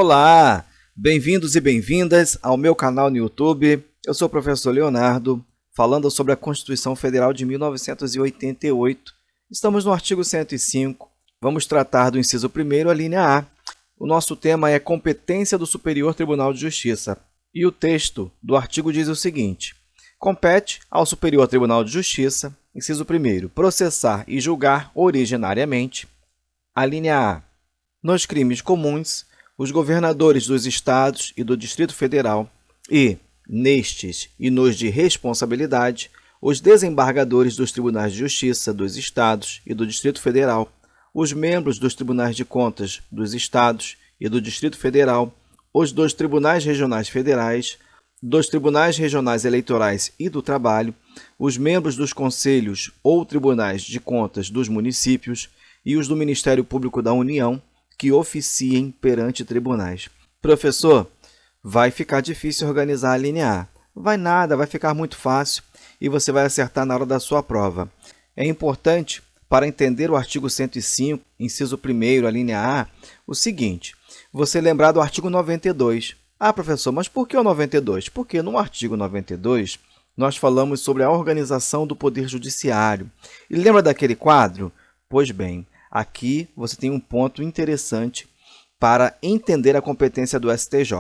Olá, bem-vindos e bem-vindas ao meu canal no YouTube. Eu sou o professor Leonardo, falando sobre a Constituição Federal de 1988. Estamos no artigo 105, vamos tratar do inciso 1º, a linha A. O nosso tema é competência do Superior Tribunal de Justiça. E o texto do artigo diz o seguinte: compete ao Superior Tribunal de Justiça, inciso 1º, processar e julgar originariamente. A linha A. Nos crimes comuns, os governadores dos Estados e do Distrito Federal e, nestes e nos de responsabilidade, os desembargadores dos Tribunais de Justiça dos Estados e do Distrito Federal, os membros dos Tribunais de Contas dos Estados e do Distrito Federal, os dos Tribunais Regionais Federais, dos Tribunais Regionais Eleitorais e do Trabalho, os membros dos Conselhos ou Tribunais de Contas dos municípios e os do Ministério Público da União, que oficiem perante tribunais. Professor, vai ficar difícil organizar a linha A. Vai nada, vai ficar muito fácil e você vai acertar na hora da sua prova. É importante, para entender o artigo 105, inciso 1º, a linha A, o seguinte: você lembrar do artigo 92. Ah, professor, mas por que o 92? Porque no artigo 92 nós falamos sobre a organização do Poder Judiciário. E lembra daquele quadro? Pois bem, aqui você tem um ponto interessante para entender a competência do STJ.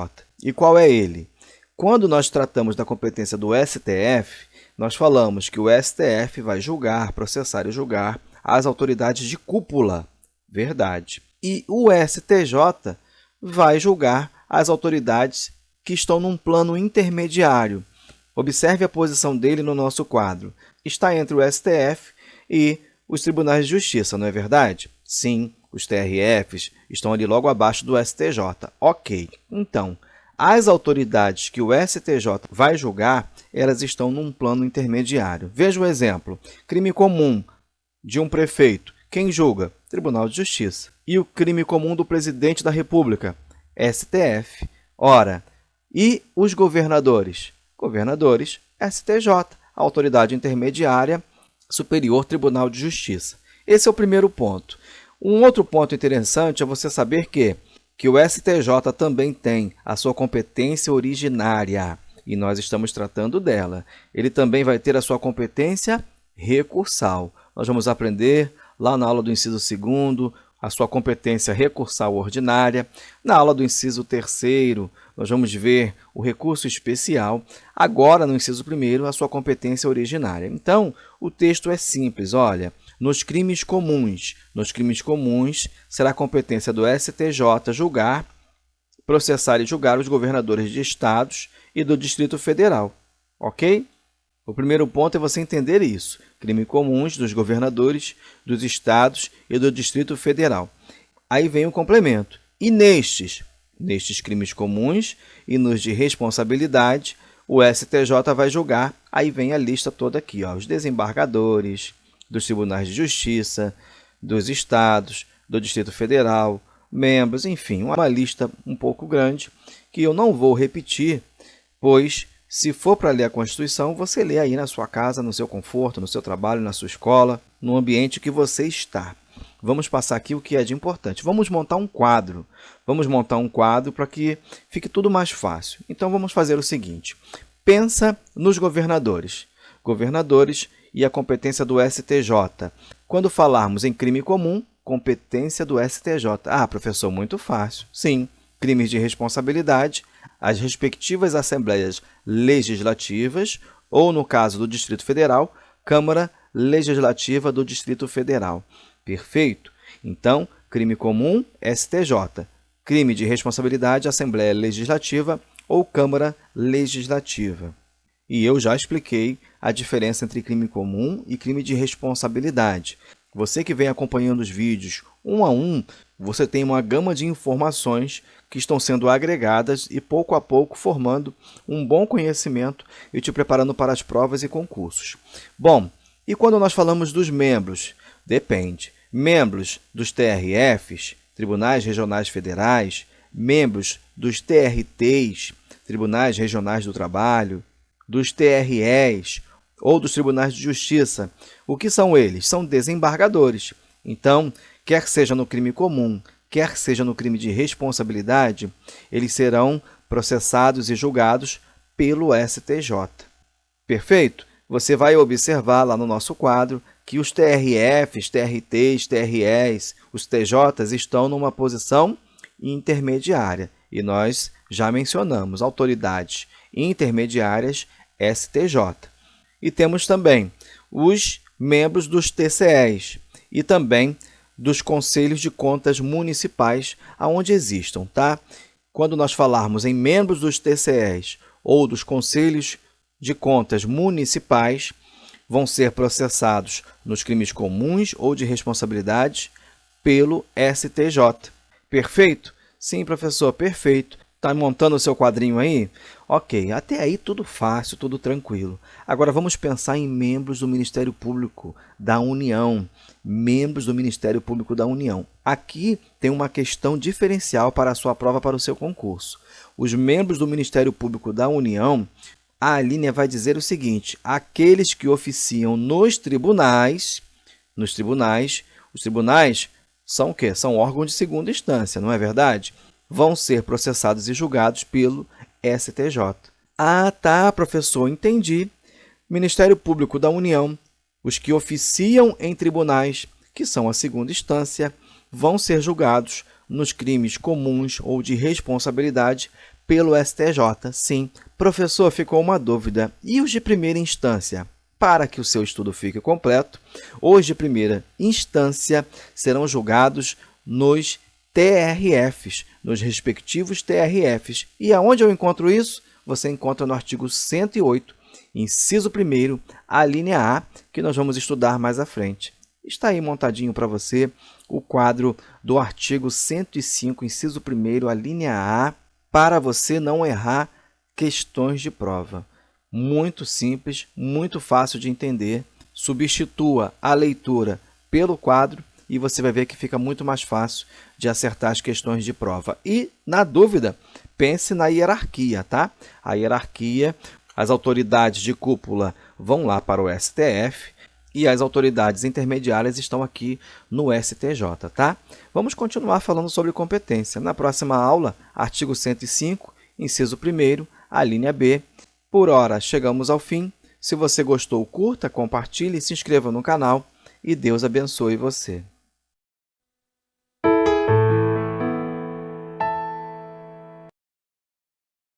E qual é ele? Quando nós tratamos da competência do STF, nós falamos que o STF vai julgar, processar e julgar as autoridades de cúpula. Verdade. E o STJ vai julgar as autoridades que estão num plano intermediário. Observe a posição dele no nosso quadro. Está entre o STF e os tribunais de justiça, não é verdade? Sim, os TRFs estão ali logo abaixo do STJ. Ok, então, as autoridades que o STJ vai julgar, elas estão num plano intermediário. Veja o exemplo: crime comum de um prefeito. Quem julga? Tribunal de Justiça. E o crime comum do presidente da República? STF. Ora, e os governadores? Governadores, STJ, a autoridade intermediária, Superior Tribunal de Justiça. Esse é o primeiro ponto. Um outro ponto interessante é você saber que o STJ também tem a sua competência originária, e nós estamos tratando dela. Ele também vai ter a sua competência recursal. Nós vamos aprender lá na aula do inciso 2º, a sua competência recursal ordinária. Na aula do inciso 3º, nós vamos ver o recurso especial. Agora, no inciso 1º, a sua competência originária. Então, o texto é simples. Olha, nos crimes comuns será a competência do STJ julgar, processar e julgar os governadores de estados e do Distrito Federal. Ok? O primeiro ponto é você entender isso. Crimes comuns dos governadores, dos estados e do Distrito Federal. Aí vem o complemento. E nestes crimes comuns e nos de responsabilidade, o STJ vai julgar. Aí vem a lista toda aqui, ó, os desembargadores dos tribunais de justiça, dos estados, do Distrito Federal, membros, enfim, uma lista um pouco grande que eu não vou repetir, pois se for para ler a Constituição, você lê aí na sua casa, no seu conforto, no seu trabalho, na sua escola, no ambiente que você está. Vamos passar aqui o que é de importante. Vamos montar um quadro. Vamos montar um quadro para que fique tudo mais fácil. Então, vamos fazer o seguinte. Pensa nos governadores. Governadores e a competência do STJ. Quando falarmos em crime comum, competência do STJ. Ah, professor, muito fácil. Sim, crimes de responsabilidade, as respectivas assembleias legislativas, ou, no caso do Distrito Federal, Câmara Legislativa do Distrito Federal. Perfeito? Então, crime comum, STJ. Crime de responsabilidade, Assembleia Legislativa ou Câmara Legislativa. E eu já expliquei a diferença entre crime comum e crime de responsabilidade. Você que vem acompanhando os vídeos um a um, você tem uma gama de informações que estão sendo agregadas e, pouco a pouco, formando um bom conhecimento e te preparando para as provas e concursos. Bom, e quando nós falamos dos membros? Depende. Membros dos TRFs, Tribunais Regionais Federais, membros dos TRTs, Tribunais Regionais do Trabalho, dos TREs ou dos Tribunais de Justiça. O que são eles? São desembargadores. Então, quer seja no crime comum, quer seja no crime de responsabilidade, eles serão processados e julgados pelo STJ. Perfeito? Você vai observar lá no nosso quadro que os TRFs, TRTs, TREs, os TJs estão numa posição intermediária. E nós já mencionamos autoridades intermediárias, STJ. E temos também os membros dos TCEs e também dos Conselhos de Contas Municipais, aonde existam, tá? Quando nós falarmos em membros dos TCEs ou dos Conselhos de Contas Municipais, vão ser processados nos crimes comuns ou de responsabilidade pelo STJ. Perfeito? Sim, professor, perfeito. Está montando o seu quadrinho aí? Ok, até aí tudo fácil, tudo tranquilo. Agora vamos pensar em membros do Ministério Público da União. Membros do Ministério Público da União. Aqui tem uma questão diferencial para a sua prova, para o seu concurso. Os membros do Ministério Público da União, a linha vai dizer o seguinte: aqueles que oficiam nos tribunais, os tribunais são o quê? São órgãos de segunda instância, não é verdade? Vão ser processados e julgados pelo STJ. Ah, tá, professor, entendi. Ministério Público da União, os que oficiam em tribunais, que são a segunda instância, vão ser julgados nos crimes comuns ou de responsabilidade pelo STJ. Sim, professor, ficou uma dúvida. E os de primeira instância? Para que o seu estudo fique completo, os de primeira instância serão julgados nos TRFs, nos respectivos TRFs. E aonde eu encontro isso? Você encontra no artigo 108, inciso 1º, a linha A, que nós vamos estudar mais à frente. Está aí montadinho para você o quadro do artigo 105, inciso 1º, a linha A, para você não errar questões de prova. Muito simples, muito fácil de entender. Substitua a leitura pelo quadro e você vai ver que fica muito mais fácil de acertar as questões de prova. E, na dúvida, pense na hierarquia, tá? A hierarquia, as autoridades de cúpula vão lá para o STF e as autoridades intermediárias estão aqui no STJ, tá? Vamos continuar falando sobre competência. Na próxima aula, artigo 105, inciso 1º, a linha B. Por hora, chegamos ao fim. Se você gostou, curta, compartilhe, se inscreva no canal e Deus abençoe você.